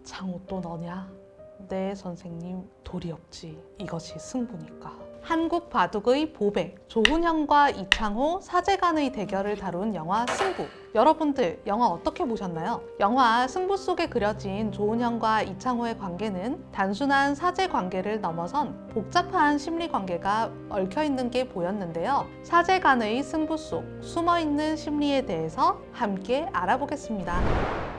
창호 또 너냐? 네 선생님, 돌이 없지. 이것이 승부니까. 한국 바둑의 보배, 조훈현과 이창호, 사제간의 대결을 다룬 영화 승부. 여러분들 영화 어떻게 보셨나요? 영화 승부 속에 그려진 조훈현과 이창호의 관계는 단순한 사제 관계를 넘어선 복잡한 심리 관계가 얽혀있는 게 보였는데요. 사제간의 승부 속 숨어있는 심리에 대해서 함께 알아보겠습니다.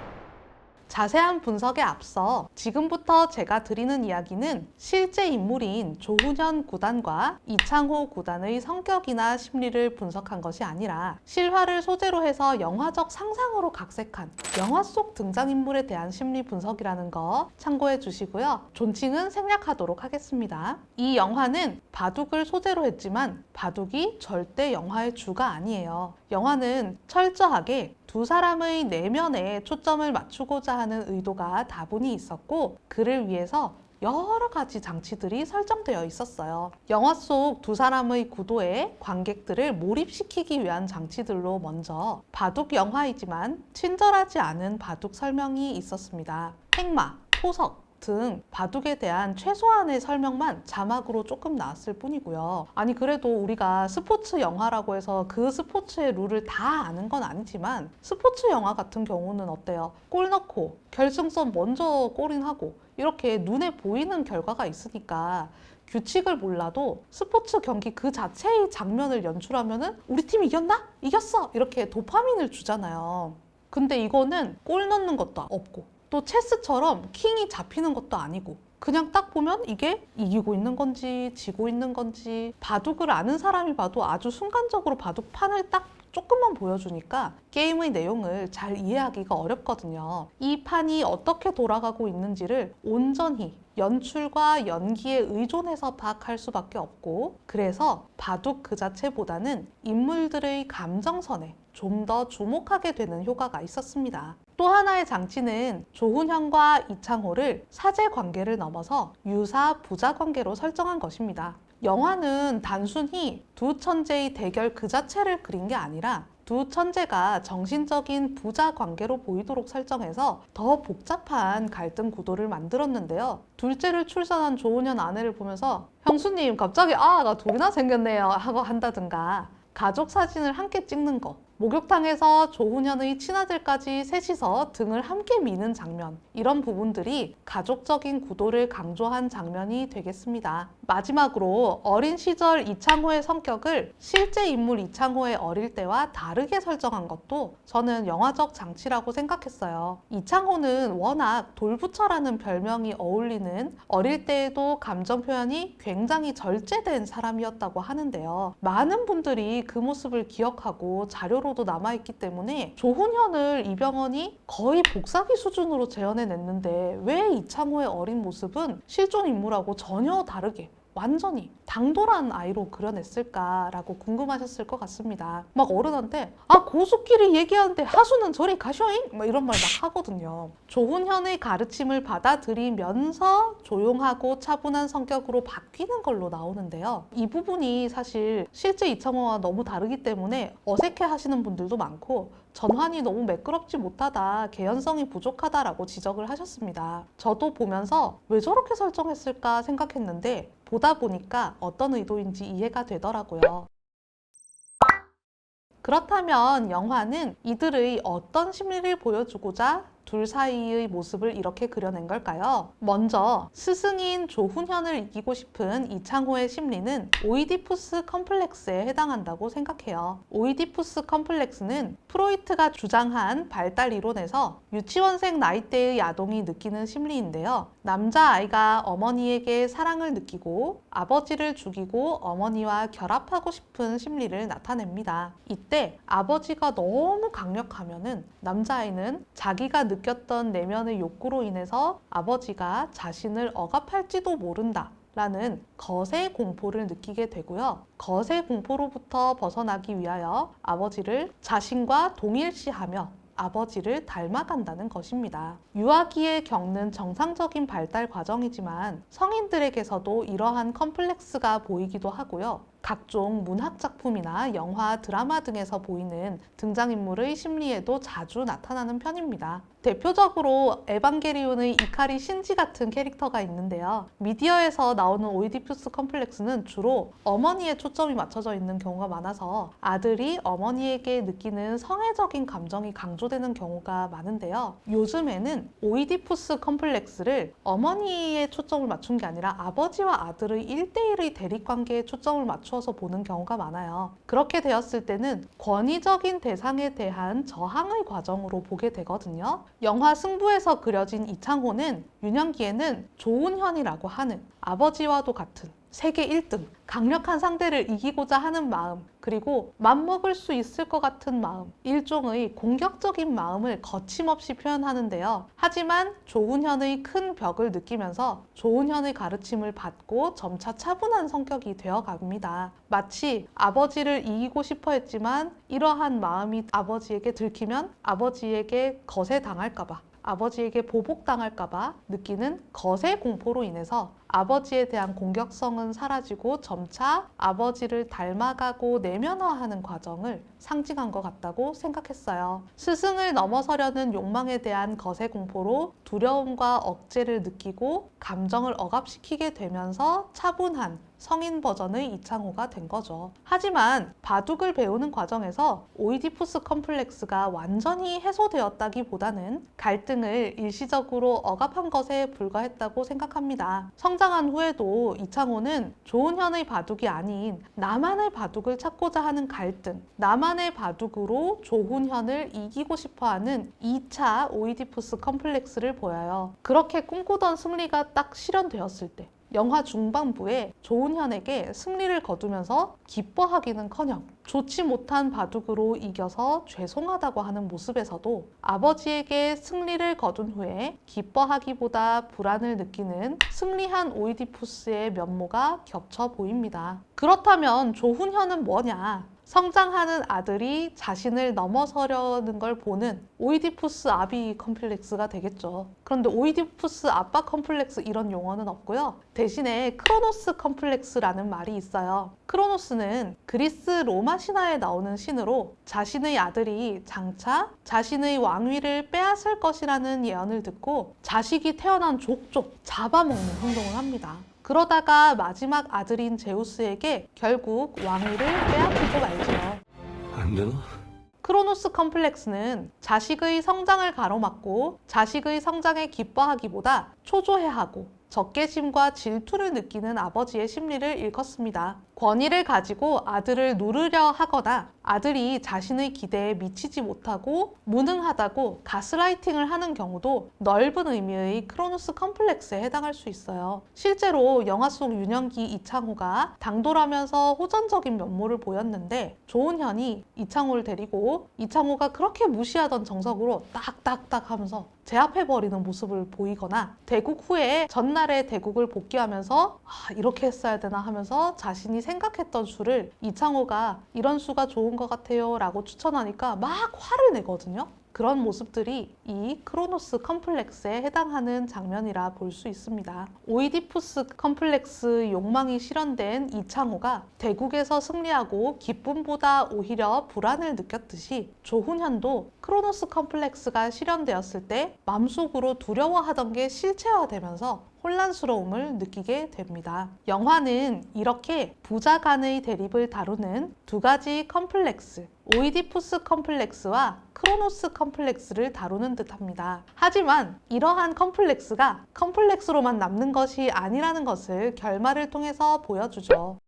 자세한 분석에 앞서 지금부터 제가 드리는 이야기는 실제 인물인 조훈현 구단과 이창호 구단의 성격이나 심리를 분석한 것이 아니라 실화를 소재로 해서 영화적 상상으로 각색한 영화 속 등장인물에 대한 심리 분석이라는 거 참고해 주시고요. 존칭은 생략하도록 하겠습니다. 이 영화는 바둑을 소재로 했지만 바둑이 절대 영화의 주가 아니에요. 영화는 철저하게 두 사람의 내면에 초점을 맞추고자 하는 의도가 다분히 있었고 그를 위해서 여러 가지 장치들이 설정되어 있었어요. 영화 속 두 사람의 구도에 관객들을 몰입시키기 위한 장치들로 먼저 바둑 영화이지만 친절하지 않은 바둑 설명이 있었습니다. 행마, 포석 등 바둑에 대한 최소한의 설명만 자막으로 조금 나왔을 뿐이고요. 아니 그래도 우리가 스포츠 영화라고 해서 그 스포츠의 룰을 다 아는 건 아니지만 스포츠 영화 같은 경우는 어때요? 골 넣고 결승선 먼저 골인하고 이렇게 눈에 보이는 결과가 있으니까 규칙을 몰라도 스포츠 경기 그 자체의 장면을 연출하면은 우리 팀 이겼나? 이겼어! 이렇게 도파민을 주잖아요. 근데 이거는 골 넣는 것도 없고 또 체스처럼 킹이 잡히는 것도 아니고 그냥 딱 보면 이게 이기고 있는 건지 지고 있는 건지 바둑을 아는 사람이 봐도 아주 순간적으로 바둑판을 딱 조금만 보여주니까 게임의 내용을 잘 이해하기가 어렵거든요. 이 판이 어떻게 돌아가고 있는지를 온전히 연출과 연기에 의존해서 파악할 수밖에 없고 그래서 바둑 그 자체보다는 인물들의 감정선에 좀 더 주목하게 되는 효과가 있었습니다. 또 하나의 장치는 조훈현과 이창호를 사제 관계를 넘어서 유사 부자 관계로 설정한 것입니다. 영화는 단순히 두 천재의 대결 그 자체를 그린 게 아니라 두 천재가 정신적인 부자 관계로 보이도록 설정해서 더 복잡한 갈등 구도를 만들었는데요. 둘째를 출산한 조훈현 아내를 보면서 형수님 갑자기 아가 둘이나 생겼네요 하고 한다든가 가족 사진을 함께 찍는 거 목욕탕에서 조훈현의 친아들까지 셋이서 등을 함께 미는 장면 이런 부분들이 가족적인 구도를 강조한 장면이 되겠습니다. 마지막으로 어린 시절 이창호의 성격을 실제 인물 이창호의 어릴 때와 다르게 설정한 것도 저는 영화적 장치라고 생각했어요. 이창호는 워낙 돌부처라는 별명이 어울리는 어릴 때에도 감정 표현이 굉장히 절제된 사람이었다고 하는데요. 많은 분들이 그 모습을 기억하고 자료로도 남아있기 때문에 조훈현을 이병헌이 거의 복사기 수준으로 재현해냈는데 왜 이창호의 어린 모습은 실존 인물하고 전혀 다르게 완전히 당돌한 아이로 그려냈을까라고 궁금하셨을 것 같습니다. 막 어른한테 고수끼리 얘기하는데 하수는 저리 가쇼잉? 막 이런 말 막 하거든요. 조훈현의 가르침을 받아들이면서 조용하고 차분한 성격으로 바뀌는 걸로 나오는데요. 이 부분이 사실 실제 이창호와 너무 다르기 때문에 어색해 하시는 분들도 많고 전환이 너무 매끄럽지 못하다, 개연성이 부족하다라고 지적을 하셨습니다. 저도 보면서 왜 저렇게 설정했을까 생각했는데 보다 보니까 어떤 의도인지 이해가 되더라고요. 그렇다면 영화는 이들의 어떤 심리를 보여주고자 둘 사이의 모습을 이렇게 그려낸 걸까요? 먼저 스승인 조훈현을 이기고 싶은 이창호의 심리는 오이디푸스 컴플렉스에 해당한다고 생각해요. 오이디푸스 컴플렉스는 프로이트가 주장한 발달 이론에서 유치원생 나이대의 아동이 느끼는 심리인데요. 남자아이가 어머니에게 사랑을 느끼고 아버지를 죽이고 어머니와 결합하고 싶은 심리를 나타냅니다. 이때 아버지가 너무 강력하면은 남자아이는 자기가 느꼈던 내면의 욕구로 인해서 아버지가 자신을 억압할지도 모른다 라는 거세 공포를 느끼게 되고요. 거세 공포로부터 벗어나기 위하여 아버지를 자신과 동일시하며 아버지를 닮아간다는 것입니다. 유아기에 겪는 정상적인 발달 과정이지만 성인들에게서도 이러한 컴플렉스가 보이기도 하고요. 각종 문학 작품이나 영화, 드라마 등에서 보이는 등장인물의 심리에도 자주 나타나는 편입니다. 대표적으로 에반게리온의 이카리 신지 같은 캐릭터가 있는데요. 미디어에서 나오는 오이디푸스 컴플렉스는 주로 어머니에 초점이 맞춰져 있는 경우가 많아서 아들이 어머니에게 느끼는 성애적인 감정이 강조되는 경우가 많은데요. 요즘에는 오이디푸스 컴플렉스를 어머니에 초점을 맞춘 게 아니라 아버지와 아들의 1대1의 대립관계에 초점을 맞추어서 보는 경우가 많아요. 그렇게 되었을 때는 권위적인 대상에 대한 저항의 과정으로 보게 되거든요. 영화 승부에서 그려진 이창호는 유년기에는 조은현이라고 하는 아버지와도 같은 세계 1등, 강력한 상대를 이기고자 하는 마음, 그리고 맘먹을 수 있을 것 같은 마음, 일종의 공격적인 마음을 거침없이 표현하는데요. 하지만 조은현의 큰 벽을 느끼면서 조은현의 가르침을 받고 점차 차분한 성격이 되어갑니다. 마치 아버지를 이기고 싶어 했지만 이러한 마음이 아버지에게 들키면 아버지에게 거세당할까봐, 아버지에게 보복당할까봐 느끼는 거세 공포로 인해서 아버지에 대한 공격성은 사라지고 점차 아버지를 닮아가고 내면화하는 과정을 상징한 것 같다고 생각했어요. 스승을 넘어서려는 욕망에 대한 거세 공포로 두려움과 억제를 느끼고 감정을 억압시키게 되면서 차분한 성인 버전의 이창호가 된 거죠. 하지만 바둑을 배우는 과정에서 오이디푸스 컴플렉스가 완전히 해소되었다기보다는 갈등을 일시적으로 억압한 것에 불과했다고 생각합니다. 성장한 후에도 이창호는 조은현의 바둑이 아닌 나만의 바둑을 찾고자 하는 갈등, 나만의 바둑으로 조훈현을 이기고 싶어하는 2차 오이디푸스 컴플렉스를 보여요. 그렇게 꿈꾸던 승리가 딱 실현되었을 때 영화 중반부에 조은현에게 승리를 거두면서 기뻐하기는커녕 좋지 못한 바둑으로 이겨서 죄송하다고 하는 모습에서도 아버지에게 승리를 거둔 후에 기뻐하기보다 불안을 느끼는 승리한 오이디푸스의 면모가 겹쳐 보입니다. 그렇다면 조훈현은 뭐냐? 성장하는 아들이 자신을 넘어서려는 걸 보는 오이디푸스 아비 컴플렉스가 되겠죠. 그런데 오이디푸스 아빠 컴플렉스 이런 용어는 없고요. 대신에 크로노스 컴플렉스라는 말이 있어요. 크로노스는 그리스 로마 신화에 나오는 신으로 자신의 아들이 장차 자신의 왕위를 빼앗을 것이라는 예언을 듣고 자식이 태어난 족족 잡아먹는 행동을 합니다. 그러다가 마지막 아들인 제우스에게 결국 왕위를 빼앗기고 말죠. 안 되나? 크로노스 컴플렉스는 자식의 성장을 가로막고 자식의 성장에 기뻐하기보다 초조해하고 적개심과 질투를 느끼는 아버지의 심리를 일컫습니다. 권위를 가지고 아들을 누르려 하거나 아들이 자신의 기대에 미치지 못하고 무능하다고 가스라이팅을 하는 경우도 넓은 의미의 크로노스 컴플렉스에 해당할 수 있어요. 실제로 영화 속 유년기 이창호가 당돌하면서 호전적인 면모를 보였는데 조은현이 이창호를 데리고 이창호가 그렇게 무시하던 정석으로 딱딱딱 하면서 제압해버리는 모습을 보이거나 대국 후에 전날에 대국을 복귀하면서 이렇게 했어야 되나 하면서 자신이 생각했던 수를 이창호가 이런 수가 좋은 것 같아요 라고 추천하니까 막 화를 내거든요. 그런 모습들이 이 크로노스 컴플렉스에 해당하는 장면이라 볼 수 있습니다. 오이디푸스 컴플렉스 욕망이 실현된 이창호가 대국에서 승리하고 기쁨보다 오히려 불안을 느꼈듯이 조훈현도 크로노스 컴플렉스가 실현되었을 때 마음속으로 두려워하던 게 실체화되면서 혼란스러움을 느끼게 됩니다. 영화는 이렇게 부자 간의 대립을 다루는 두 가지 컴플렉스, 오이디푸스 컴플렉스와 크로노스 컴플렉스를 다루는 듯합니다. 하지만 이러한 컴플렉스가 컴플렉스로만 남는 것이 아니라는 것을 결말을 통해서 보여주죠.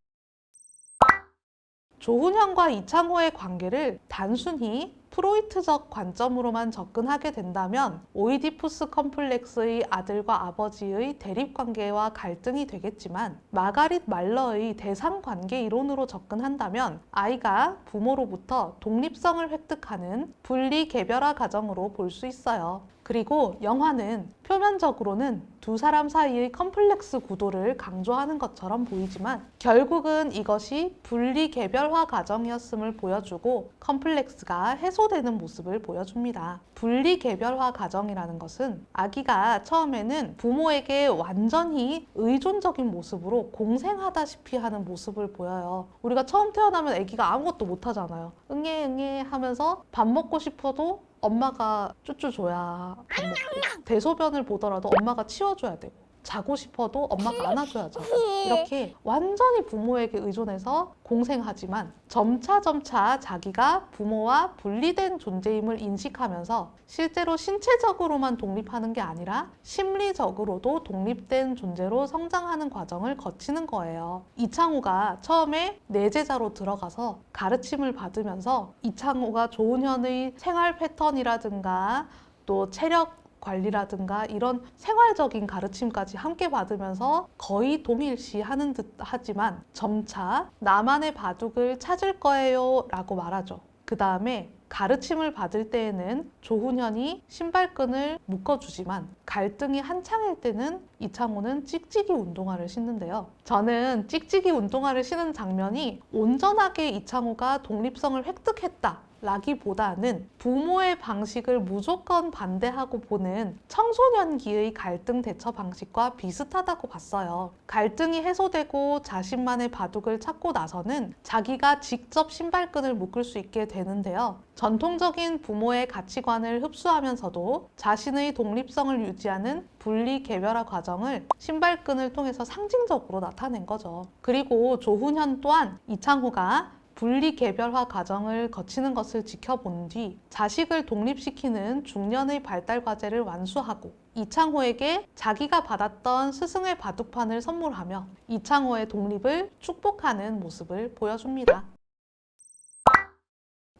조훈현과 이창호의 관계를 단순히 프로이트적 관점으로만 접근하게 된다면 오이디푸스 컴플렉스의 아들과 아버지의 대립관계와 갈등이 되겠지만 마가릿 말러의 대상관계 이론으로 접근한다면 아이가 부모로부터 독립성을 획득하는 분리개별화 과정으로 볼 수 있어요. 그리고 영화는 표면적으로는 두 사람 사이의 컴플렉스 구도를 강조하는 것처럼 보이지만 결국은 이것이 분리개별화 과정이었음을 보여주고 컴플렉스가 해소되는 모습을 보여줍니다. 분리개별화 과정이라는 것은 아기가 처음에는 부모에게 완전히 의존적인 모습으로 공생하다시피 하는 모습을 보여요. 우리가 처음 태어나면 아기가 아무것도 못하잖아요. 응애 응애 하면서 밥 먹고 싶어도 엄마가 쭈쭈 줘야 밥 먹고, 대소변을 보더라도 엄마가 치워줘야 되고, 자고 싶어도 엄마가 안아줘야 자고, 이렇게 완전히 부모에게 의존해서 공생하지만 점차 자기가 부모와 분리된 존재임을 인식하면서 실제로 신체적으로만 독립하는 게 아니라 심리적으로도 독립된 존재로 성장하는 과정을 거치는 거예요. 이창호가 처음에 내제자로 들어가서 가르침을 받으면서 이창호가 조은현의 생활 패턴이라든가 또 체력 관리라든가 이런 생활적인 가르침까지 함께 받으면서 거의 동일시 하는 듯 하지만 점차 나만의 바둑을 찾을 거예요 라고 말하죠. 그 다음에 가르침을 받을 때에는 조훈현이 신발끈을 묶어주지만 갈등이 한창일 때는 이창호는 찍찍이 운동화를 신는데요. 저는 찍찍이 운동화를 신은 장면이 온전하게 이창호가 독립성을 획득했다 라기보다는 부모의 방식을 무조건 반대하고 보는 청소년기의 갈등 대처 방식과 비슷하다고 봤어요. 갈등이 해소되고 자신만의 바둑을 찾고 나서는 자기가 직접 신발끈을 묶을 수 있게 되는데요. 전통적인 부모의 가치관을 흡수하면서도 자신의 독립성을 유지하는 분리개별화 과정을 신발끈을 통해서 상징적으로 나타낸 거죠. 그리고 조훈현 또한 이창호가 분리개별화 과정을 거치는 것을 지켜본 뒤 자식을 독립시키는 중년의 발달 과제를 완수하고 이창호에게 자기가 받았던 스승의 바둑판을 선물하며 이창호의 독립을 축복하는 모습을 보여줍니다.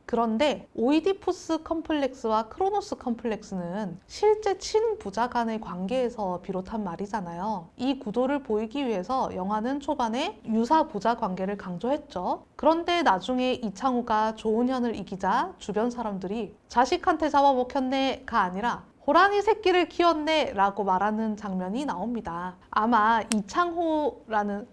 그런데 오이디푸스 컴플렉스와 크로노스 컴플렉스는 실제 친부자 간의 관계에서 비롯한 말이잖아요. 이 구도를 보이기 위해서 영화는 초반에 유사 부자 관계를 강조했죠. 그런데 나중에 이창호가 조은현을 이기자 주변 사람들이 자식한테 잡아먹혔네가 아니라 호랑이 새끼를 키웠네 라고 말하는 장면이 나옵니다. 아마 이창호라는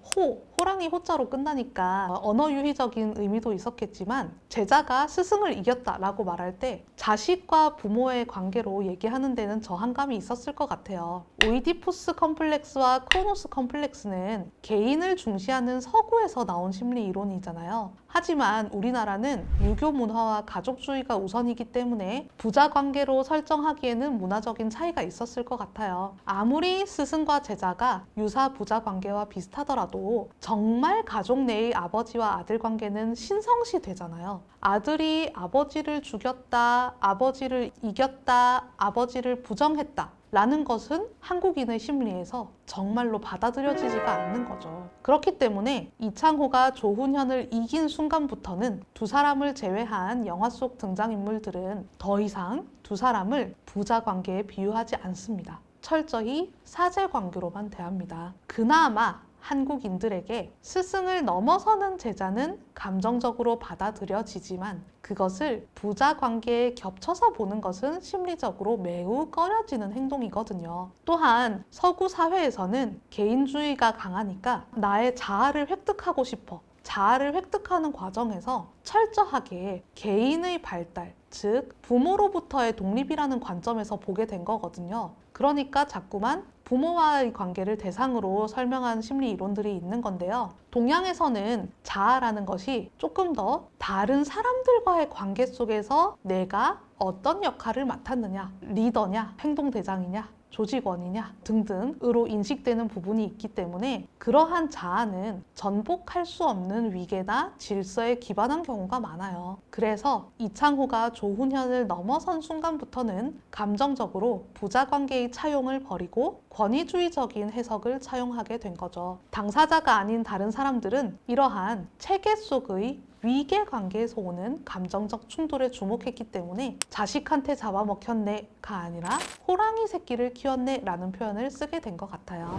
호랑이 호자로 끝나니까 언어 유희적인 의미도 있었겠지만 제자가 스승을 이겼다 라고 말할 때 자식과 부모의 관계로 얘기하는 데는 저항감이 있었을 것 같아요. 오이디푸스 컴플렉스와 크로노스 컴플렉스는 개인을 중시하는 서구에서 나온 심리 이론이잖아요. 하지만 우리나라는 유교 문화와 가족주의가 우선이기 때문에 부자 관계로 설정하기에는 문화적인 차이가 있었을 것 같아요. 아무리 스승과 제자가 유사 부자 관계와 비슷하더라도 정말 가족 내의 아버지와 아들 관계는 신성시 되잖아요. 아들이 아버지를 죽였다, 아버지를 이겼다, 아버지를 부정했다 라는 것은 한국인의 심리에서 정말로 받아들여지지가 않는 거죠. 그렇기 때문에 이창호가 조훈현을 이긴 순간부터는 두 사람을 제외한 영화 속 등장인물들은 더 이상 두 사람을 부자 관계에 비유하지 않습니다. 철저히 사제 관계로만 대합니다. 그나마 한국인들에게 스승을 넘어서는 제자는 감정적으로 받아들여지지만 그것을 부자 관계에 겹쳐서 보는 것은 심리적으로 매우 꺼려지는 행동이거든요. 또한 서구 사회에서는 개인주의가 강하니까 나의 자아를 획득하고 싶어. 자아를 획득하는 과정에서 철저하게 개인의 발달, 즉 부모로부터의 독립이라는 관점에서 보게 된 거거든요. 그러니까 자꾸만 부모와의 관계를 대상으로 설명한 심리 이론들이 있는 건데요. 동양에서는 자아라는 것이 조금 더 다른 사람들과의 관계 속에서 내가 어떤 역할을 맡았느냐, 리더냐, 행동대장이냐, 조직원이냐 등등으로 인식되는 부분이 있기 때문에 그러한 자아는 전복할 수 없는 위계나 질서에 기반한 경우가 많아요. 그래서 이창호가 조훈현을 넘어선 순간부터는 감정적으로 부자 관계의 차용을 버리고 권위주의적인 해석을 차용하게 된 거죠. 당사자가 아닌 다른 사람들은 이러한 체계 속의 위계 관계에서 오는 감정적 충돌에 주목했기 때문에 자식한테 잡아먹혔네가 아니라 호랑이 새끼를 키웠네 라는 표현을 쓰게 된 것 같아요.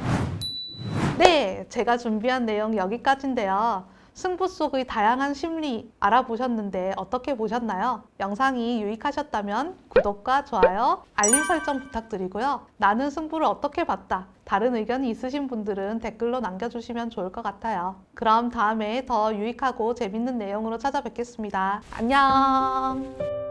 네, 제가 준비한 내용 여기까지인데요. 승부 속의 다양한 심리 알아보셨는데 어떻게 보셨나요? 영상이 유익하셨다면 구독과 좋아요, 알림 설정 부탁드리고요. 나는 승부를 어떻게 봤다. 다른 의견이 있으신 분들은 댓글로 남겨주시면 좋을 것 같아요. 그럼 다음에 더 유익하고 재밌는 내용으로 찾아뵙겠습니다. 안녕!